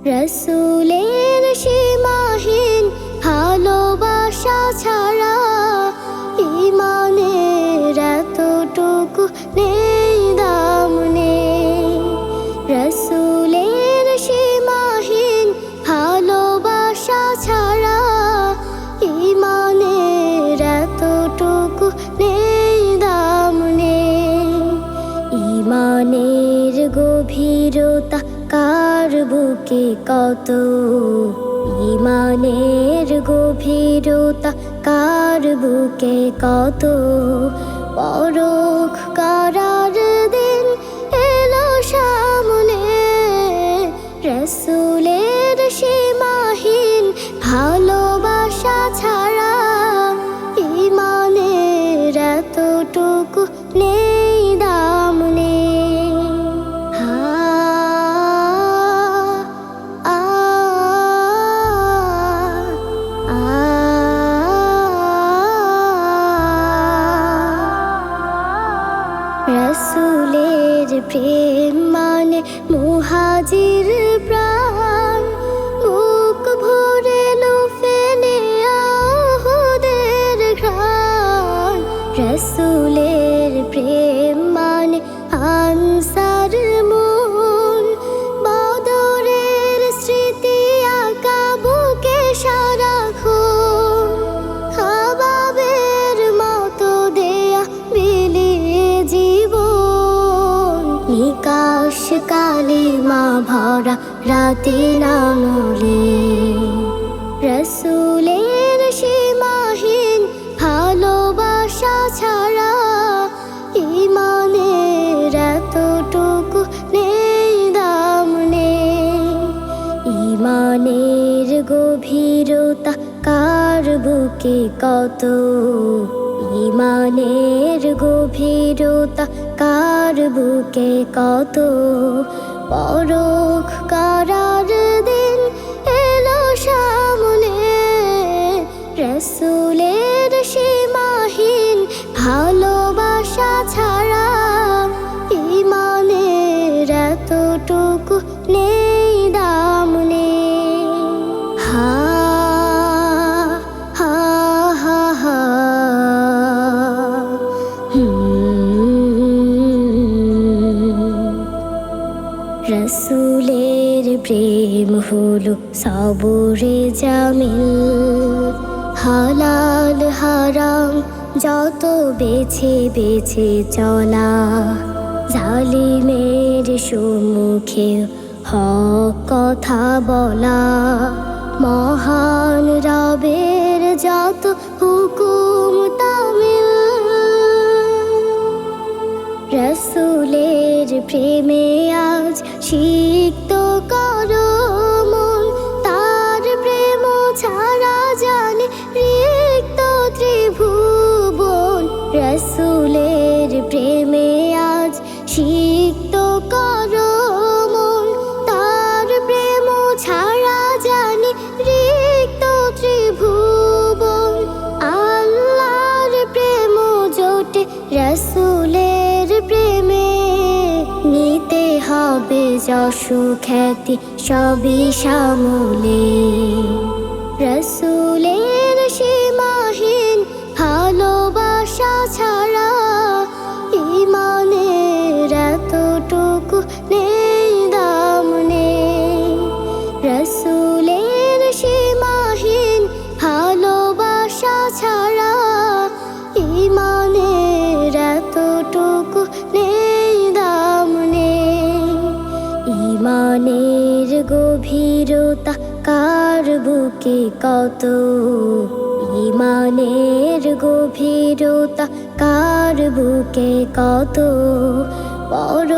রসুলের সীমাহীন ভালোবাসা ছাড়া ঈমানের এতটুকু নেই দাম নেই। রসুলের সীমাহীন ভালোবাসা ছাড়া ঈমানের এতটুকু নেই দাম নেই। ঈমানের গভীরতা কার বুকে কত, ঈমানের গভীরতা কার বুকে কত। পরখ করার দিন এলো সামনে, রসুলের সীমাহীন ভালোবাসা ছাড়া ঈমানের এতটুকু নেই দাম নেই। রসুলের প্রেম মানে মুহাজির প্রাণ, বুক ভরে লুফে নেয়া উহুদের ঘ্রাণ। রসুলের প্রেম মানে আনসার মন, বদরের স্মৃতি আঁকা বুকে সারাক্ষণ। খাবাবের মতো দেয়া বিলিয়ে জীবন, নিকাশ কালিমা ভরা রাতে নামলে। রসুলের সীমাহীন ভালোবাসা ছাড়া ঈমানের এতটুকু নেই দাম নেই। ঈমানের গভীরতা কার বুকে কত, ঈমানের গভীরতা কার বুকে কত। পরখ করার দিন এলো সামনে, রসুলের সীমাহীন ভালোবাসা ছাড়া ঈমানের এতটুকু নেই দাম নেই। হা হা হা হা রসুলের প্রেম হলো সবরে জামিল, হালাল হারাম যত বেছে বেছে চলা। জালিমের সম্মুখে হক কথা বলা, মহান রবের যত হুকুম তামিল। রসুলের প্রেমে আজ সিক্ত করো মন, তার প্রেম ছাড়া জানে রিক্ত ত্রিভুবন। রসুলের প্রেমে আজ সিক্ত করো মন, তার প্রেম ছাড়া জানে রিক্ত ত্রিভুবন। আল্লাহর প্রেম জোটে রসুলের প্রেমে, নিতে হবে যশ খ্যাতি সবই সামলে। রসুলের সীমাহীন ভালোবাসা ছাড়া ঈমানের এতটুকু নেই দাম নেই। রসুলের সীমাহীন ভালোবাসা ছাড়া ঈমানের এতটুকু নেই দাম নেই। ঈমানের গভীরতা কার বুকে কত, ঈমানের গভীরতা কার বুকে কত। পর